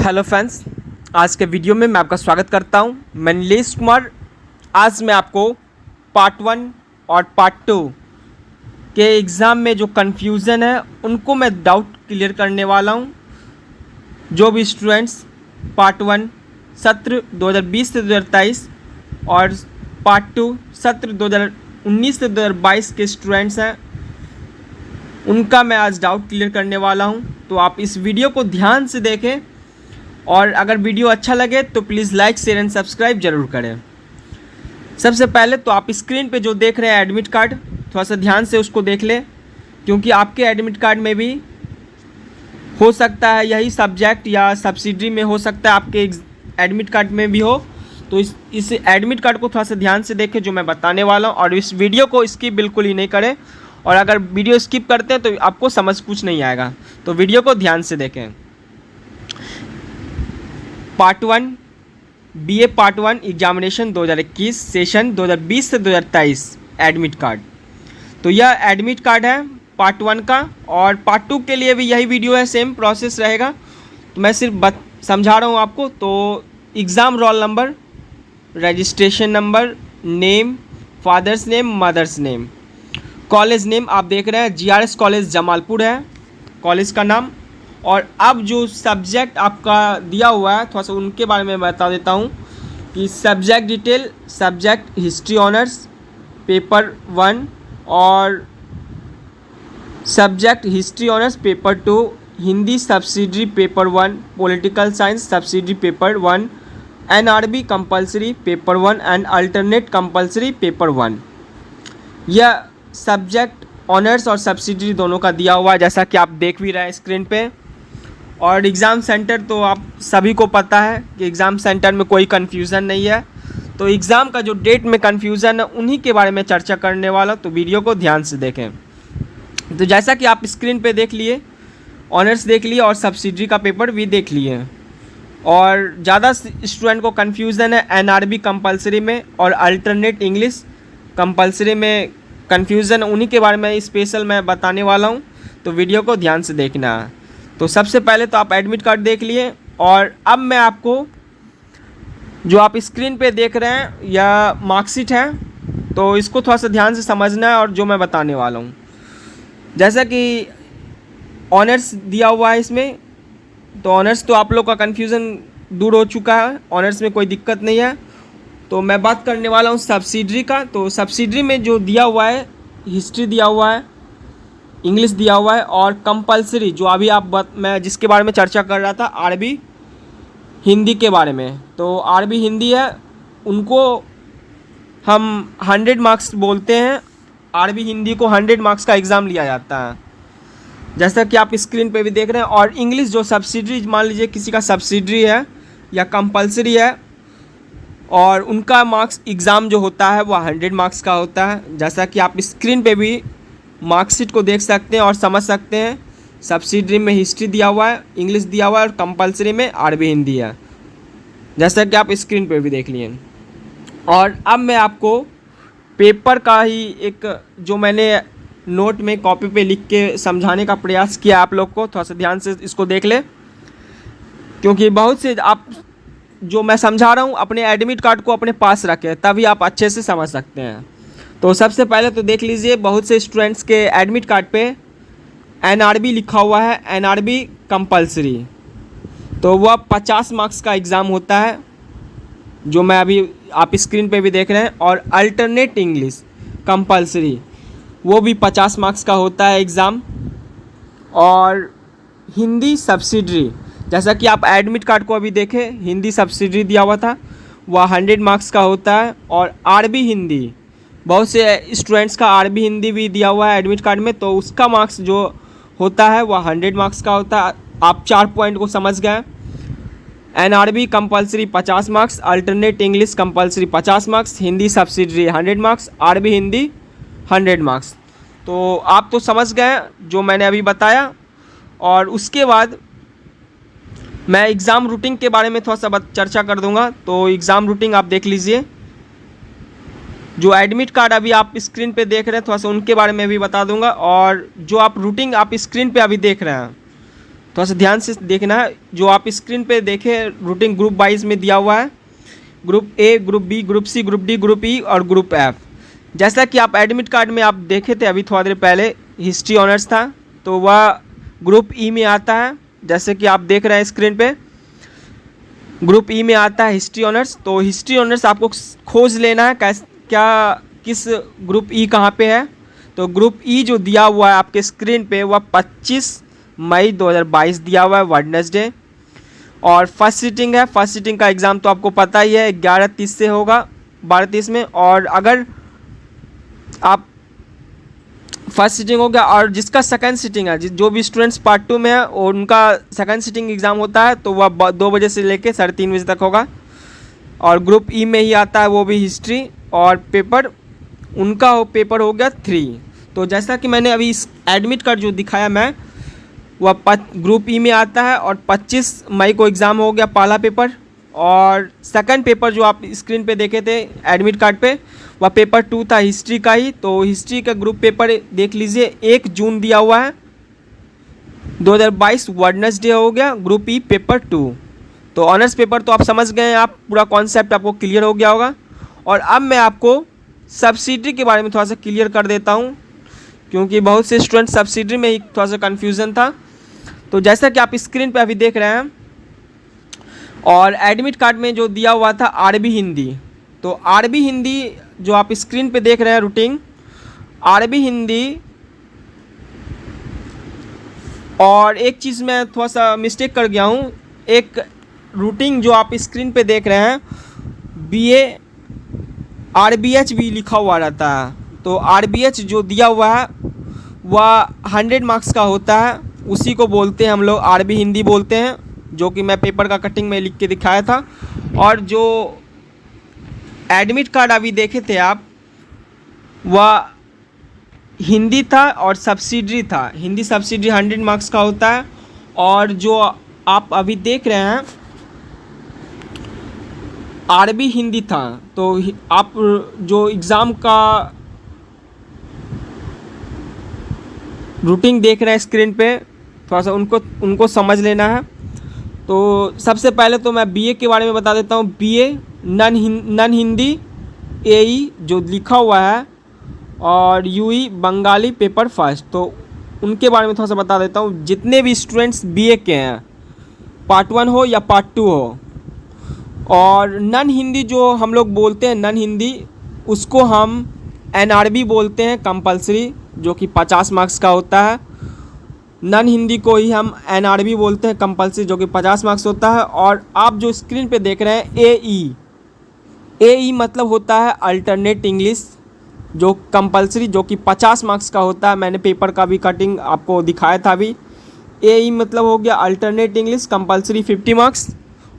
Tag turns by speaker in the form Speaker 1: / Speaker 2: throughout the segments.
Speaker 1: Hello friends, आज के video में मैं आपका स्वागत करता हूं। मैं नीलेश कुमार। आज मैं आपको पार्ट 1 और पार्ट 2 के एग्ज़ाम में जो कन्फ्यूज़न है उनको मैं डाउट क्लियर करने वाला हूं। जो भी स्टूडेंट्स पार्ट 1 सत्र 2020 से 2023 और पार्ट 2 सत्र 2019 से 2022 के स्टूडेंट्स हैं, उनका मैं आज डाउट क्लियर करने वाला हूं। तो आप इस वीडियो को ध्यान से देखें और अगर वीडियो अच्छा लगे तो please like share and subscribe जरूर करें। सबसे पहले तो आप स्क्रीन पे जो देख रहे हैं एडमिट कार्ड, थोड़ा सा ध्यान से उसको देख लें, क्योंकि आपके एडमिट कार्ड में भी हो सकता है यही सब्जेक्ट या सब्सिडरी में हो सकता है, आपके एडमिट कार्ड में भी हो। तो इस एडमिट कार्ड को थोड़ा सा ध्यान से देखें जो मैं बताने वाला हूँ, और इस वीडियो को स्किप बिल्कुल ही नहीं करें। और अगर वीडियो स्किप करते हैं तो आपको समझ कुछ नहीं आएगा, तो वीडियो को ध्यान से देखें। Part 1 BA part 1 examination 2021 session 2020 से 2023 एडमिट कार्ड। तो यह एडमिट कार्ड है पार्ट 1 का, और पार्ट 2 के लिए भी यही वीडियो है, सेम प्रोसेस रहेगा। तो मैं सिर्फ समझा रहा हूँ आपको। तो exam roll number, registration number, name, father's name, mother's name, college name आप देख रहे हैं जीआरएस कॉलेज जमालपुर है कॉलेज का नाम। और अब जो सब्जेक्ट आपका दिया हुआ है थोड़ा सा उनके बारे में बता देता हूँ कि subject detail, subject history honours paper 1 और subject history honours paper 2, Hindi subsidiary paper 1, political science subsidiary paper 1, NRB compulsory paper 1 and alternate compulsory paper 1। यह सब्जेक्ट ऑनर्स और सब्सिडरी दोनों का दिया हुआ है, जैसा कि आप देख भी रहे हैं स्क्रीन पे। और एग्ज़ाम सेंटर तो आप सभी को पता है कि एग्ज़ाम सेंटर में कोई कन्फ्यूज़न नहीं है। तो एग्ज़ाम का जो डेट में कन्फ्यूज़न है उन्हीं के बारे में चर्चा करने वाला, तो वीडियो को ध्यान से देखें। तो जैसा कि आप स्क्रीन पे देख लिए, ऑनर्स देख लिए और सब्सिडरी का पेपर भी देख लिए। और ज़्यादा स्टूडेंट को कन्फ्यूज़न है एनआरबी कंपलसरी में और अल्टरनेट इंग्लिश कंपलसरी में कन्फ्यूज़न, उन्हीं के बारे में स्पेशल मैं बताने वाला हूँ। तो वीडियो को ध्यान से देखना है। तो सबसे पहले तो आप एडमिट कार्ड देख लिए, और अब मैं आपको जो आप स्क्रीन पे देख रहे हैं यह मार्कशीट है, तो इसको थोड़ा सा ध्यान से समझना है और जो मैं बताने वाला हूँ। जैसा कि ऑनर्स दिया हुआ है इसमें, तो ऑनर्स तो आप लोग का कन्फ्यूज़न दूर हो चुका है, ऑनर्स में कोई दिक्कत नहीं है। तो मैं बात करने वाला हूँ सब्सिडरी का। तो सब्सिडरी में जो दिया हुआ है, हिस्ट्री दिया हुआ है, इंग्लिश दिया हुआ है, और कंपलसरी जो अभी मैं जिसके बारे में चर्चा कर रहा था अरबी हिंदी के बारे में। तो अरबी हिंदी है, उनको हम 100 मार्क्स बोलते हैं। अरबी हिंदी को 100 मार्क्स का एग्ज़ाम लिया जाता है, जैसा कि आप स्क्रीन पे भी देख रहे हैं। और इंग्लिश जो सब्सिडरी, मान लीजिए किसी का सब्सिडरी है या कंपलसरी है, और उनका मार्क्स एग्ज़ाम जो होता है वह 100 मार्क्स का होता है। जैसा कि आप स्क्रीन पे भी मार्कशीट को देख सकते हैं और समझ सकते हैं। सब्सिडरी में हिस्ट्री दिया हुआ है, इंग्लिश दिया हुआ है, और कंपलसरी में अरबी हिंदी है, जैसा कि आप स्क्रीन पे भी देख लिए। और अब मैं आपको पेपर का ही एक जो मैंने नोट में कॉपी पे लिख के समझाने का प्रयास किया आप लोग को, थोड़ा सा ध्यान से इसको देख ले, क्योंकि बहुत से आप जो मैं समझा रहा हूँ अपने एडमिट कार्ड को अपने पास रखें, तभी आप अच्छे से समझ सकते हैं। तो सबसे पहले तो देख लीजिए, बहुत से स्टूडेंट्स के एडमिट कार्ड पे एनआरबी लिखा हुआ है, एनआरबी कंपलसरी। तो वह 50 मार्क्स का एग्ज़ाम होता है, जो मैं अभी आप स्क्रीन पे भी देख रहे हैं। और अल्टरनेट इंग्लिश कंपलसरी, वो भी 50 मार्क्स का होता है एग्ज़ाम। और हिंदी सब्सिडरी, जैसा कि आप एडमिट कार्ड को अभी देखें, हिंदी सब्सिडरी दिया हुआ था, वह 100 मार्क्स का होता है। और अरबी हिंदी, बहुत से स्टूडेंट्स का अरबी हिंदी भी दिया हुआ है एडमिट कार्ड में, तो उसका मार्क्स जो होता है वह 100 मार्क्स का होता है। आप 4 पॉइंट को समझ गए। NRB compulsory 50 marks, alternate English compulsory 50 marks, Hindi subsidiary 100 marks, अरबी हिंदी 100 मार्क्स। तो आप तो समझ गए जो मैंने अभी बताया। और उसके बाद मैं एग्ज़ाम रूटीन के बारे में थोड़ा सा चर्चा कर दूंगा। तो एग्ज़ाम रूटीन आप देख लीजिए, जो एडमिट कार्ड अभी आप स्क्रीन पे देख रहे हैं थोड़ा सा उनके बारे में भी बता दूंगा। और जो आप रूटीन आप स्क्रीन पे अभी देख रहे हैं, थोड़ा सा ध्यान से देखना है। जो आप स्क्रीन पे देखे रूटीन ग्रुप वाइज में दिया हुआ है, group A, group B, group C, group D, group E और ग्रुप एफ। जैसा कि आप एडमिट कार्ड में आप देखे थे अभी थोड़ा देर पहले, हिस्ट्री ऑनर्स था तो वह ग्रुप ई में आता है। जैसे कि आप देख रहे हैं स्क्रीन पे, ग्रुप ई में आता है हिस्ट्री ऑनर्स। तो हिस्ट्री ऑनर्स आपको खोज लेना है किस ग्रुप ई कहाँ पे है। तो ग्रुप ई जो दिया हुआ है आपके स्क्रीन पे वह 25 मई 2022 दिया हुआ है, वेडनेसडे। और फर्स्ट सीटिंग है। फर्स्ट सीटिंग का एग्ज़ाम तो आपको पता ही है 11:30 से होगा, 12:30 में। और अगर आप फर्स्ट सीटिंग हो गया और जिसका सेकंड सीटिंग है, जो भी स्टूडेंट्स पार्ट 2 में है और उनका सेकंड सीटिंग एग्ज़ाम होता है तो वह 2 बजे से लेके 3:30 बजे तक होगा। और ग्रुप ई में ही आता है वो भी हिस्ट्री, और पेपर उनका पेपर हो गया 3। तो जैसा कि मैंने अभी इस एडमिट कार्ड जो दिखाया मैं, वह ग्रुप ई में आता है और 25 मई को एग्ज़ाम हो गया पहला पेपर। और सेकंड पेपर जो आप स्क्रीन पे देखे थे एडमिट कार्ड पे, वह पेपर 2 था हिस्ट्री का ही। तो हिस्ट्री का ग्रुप पेपर देख लीजिए 1 जून दिया हुआ है 2022, वेडनेसडे हो गया ग्रुप ई पेपर 2। तो ऑनर्स पेपर तो आप समझ गए हैं, आप पूरा कॉन्सेप्ट आपको क्लियर हो गया होगा। और अब मैं आपको सब्सिडी के बारे में थोड़ा सा क्लियर कर देता हूँ, क्योंकि बहुत से स्टूडेंट सब्सिडी में ही थोड़ा सा कन्फ्यूज़न था। तो जैसा कि आप स्क्रीन पे अभी देख रहे हैं, और एडमिट कार्ड में जो दिया हुआ था अरबी हिंदी, तो अरबी हिंदी जो आप स्क्रीन पे देख रहे हैं रूटीन, अरबी हिंदी। और एक चीज़ मैं थोड़ा सा मिस्टेक कर गया हूँ, एक रूटीन जो आप स्क्रीन पे देख रहे हैं BA RBH भी लिखा हुआ रहता है। तो RBH जो दिया हुआ है वह 100 मार्क्स का होता है, उसी को बोलते हैं हम लोग अरबी हिंदी बोलते हैं, जो कि मैं पेपर का कटिंग में लिख के दिखाया था। और जो एडमिट कार्ड अभी देखे थे आप, वह हिंदी था और सब्सिडी था। हिंदी सब्सिडी 100 मार्क्स का होता है। और जो आप अभी देख रहे हैं अरबी हिंदी था। तो आप जो एग्ज़ाम का रूटीन देख रहे हैं स्क्रीन पे, थोड़ा सा उनको समझ लेना है। तो सबसे पहले तो मैं BA के बारे में बता देता हूँ। BA नन हिंदी AE जो लिखा हुआ है, और UE बंगाली पेपर फर्स्ट। तो उनके बारे में थोड़ा सा बता देता हूँ। जितने भी स्टूडेंट्स BA के हैं, पार्ट 1 हो या पार्ट 2 हो, और नन हिंदी जो हम लोग बोलते हैं नन हिंदी, उसको हम NRB बोलते हैं कंपलसरी, जो कि 50 मार्क्स का होता है। नन हिंदी को ही हम NRB बोलते हैं कंपलसरी, जो कि 50 मार्क्स होता है। और आप जो स्क्रीन पे देख रहे हैं AE मतलब होता है अल्टरनेट इंग्लिश, जो कंपलसरी, जो कि 50 मार्क्स का होता है। मैंने पेपर का भी कटिंग आपको दिखाया था अभी। AE मतलब हो गया अल्टरनेट इंग्लिश कंपलसरी 50 मार्क्स,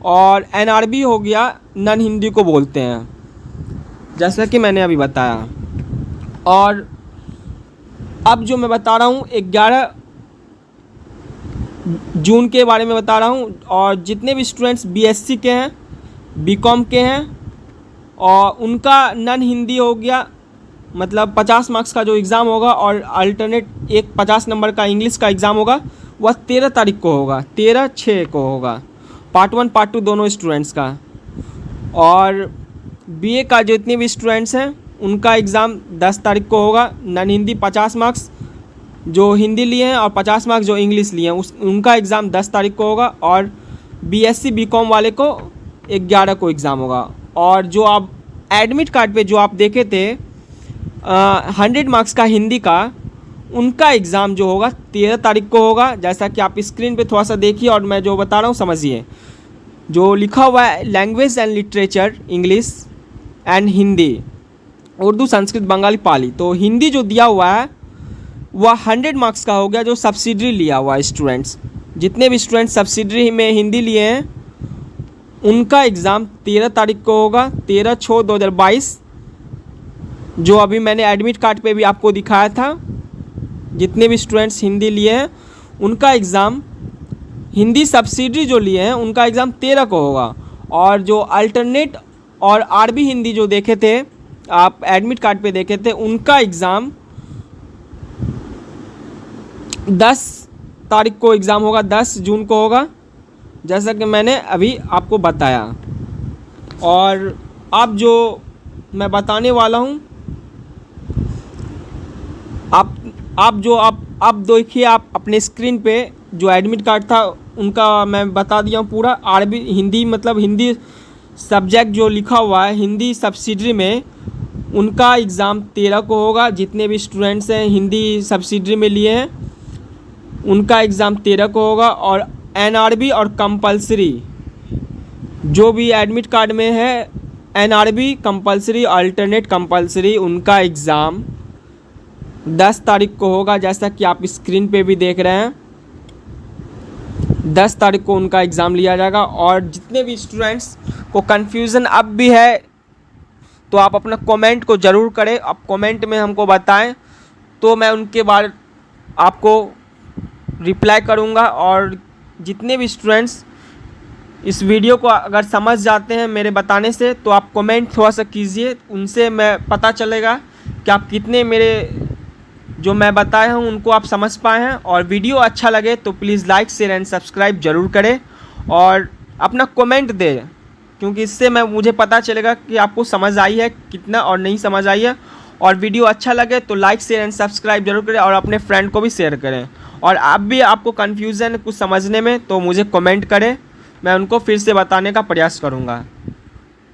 Speaker 1: और NRB हो गया नन हिंदी को बोलते हैं, जैसा कि मैंने अभी बताया। और अब जो मैं बता रहा हूँ 11 जून के बारे में बता रहा हूँ। और जितने भी स्टूडेंट्स BSc के हैं, BCom के हैं, और उनका नन हिंदी हो गया, मतलब 50 मार्क्स का जो एग्ज़ाम होगा, और अल्टरनेट एक 50 नंबर का इंग्लिश का एग्ज़ाम होगा, वह 13 तारीख को होगा, 13/6 को होगा, पार्ट 1 पार्ट 2 दोनों स्टूडेंट्स का। और BA का जितने भी स्टूडेंट्स हैं उनका एग्ज़ाम 10 तारीख को होगा। नन हिंदी 50 मार्क्स जो हिंदी लिए हैं और 50 मार्क्स जो इंग्लिश लिए हैं, उनका एग्ज़ाम 10 तारीख को होगा। और BSc BCom वाले को 11 को एग्ज़ाम होगा। और जो आप एडमिट कार्ड पे जो आप देखे थे 100 मार्क्स का हिंदी का, उनका एग्ज़ाम जो होगा 13 तारीख को होगा। जैसा कि आप स्क्रीन पे थोड़ा सा देखिए और मैं जो बता रहा हूँ समझिए। जो लिखा हुआ है language and literature English and Hindi, Urdu Sanskrit Bengali Pali. तो हिंदी जो दिया हुआ है वह 100 मार्क्स का हो गया, जो सब्सिडी लिया हुआ है स्टूडेंट्स। जितने भी स्टूडेंट्स सब्सिडी में हिंदी लिए हैं उनका एग्ज़ाम 13 तारीख को होगा, 13/6/2022, जो अभी मैंने एडमिट कार्ड पे भी आपको दिखाया था। जितने भी स्टूडेंट्स हिंदी लिए हैं उनका एग्ज़ाम, हिंदी सब्सिडी जो लिए हैं उनका एग्ज़ाम 13 को होगा। और जो अल्टरनेट और अरबी हिंदी जो देखे थे आप एडमिट कार्ड पे देखे थे, उनका एग्ज़ाम 10 तारीख को एग्ज़ाम होगा, 10 जून को होगा, जैसा कि मैंने अभी आपको बताया। और अब जो मैं बताने वाला हूँ, आप देखिए, आप अपने स्क्रीन पे जो एडमिट कार्ड था उनका मैं बता दिया हूँ पूरा। आरबी हिंदी मतलब हिंदी सब्जेक्ट जो लिखा हुआ है हिंदी सब्सिडरी में, उनका एग्ज़ाम 13 को होगा। जितने भी स्टूडेंट्स हैं हिंदी सब्सिडरी में लिए हैं उनका एग्ज़ाम 13 को होगा। और एनआरबी और कंपलसरी जो भी एडमिट कार्ड में है, एनआरबी कंपलसरी, अल्टरनेट कंपलसरी, उनका एग्ज़ाम 10 तारीख को होगा, जैसा कि आप स्क्रीन पे भी देख रहे हैं। 10 तारीख को उनका एग्ज़ाम लिया जाएगा। और जितने भी स्टूडेंट्स को कन्फ्यूज़न अब भी है तो आप अपना कमेंट को ज़रूर करें, आप कमेंट में हमको बताएं तो मैं उनके बाद आपको रिप्लाई करूंगा। और जितने भी स्टूडेंट्स इस वीडियो को अगर समझ जाते हैं मेरे बताने से तो आप कमेंट थोड़ा सा कीजिए, उनसे मैं पता चलेगा कि आप कितने मेरे जो मैं बताया हूँ उनको आप समझ पाए हैं। और वीडियो अच्छा लगे तो please like share and subscribe ज़रूर करें और अपना कमेंट दें, क्योंकि इससे मुझे पता चलेगा कि आपको समझ आई है कितना और नहीं समझ आई है। और वीडियो अच्छा लगे तो लाइक शेयर एंड सब्सक्राइब जरूर करें और अपने फ्रेंड को भी शेयर करें। और अब भी आपको कन्फ्यूज़न कुछ समझने में तो मुझे कमेंट करें, मैं उनको फिर से बताने का प्रयास करूँगा।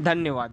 Speaker 1: धन्यवाद।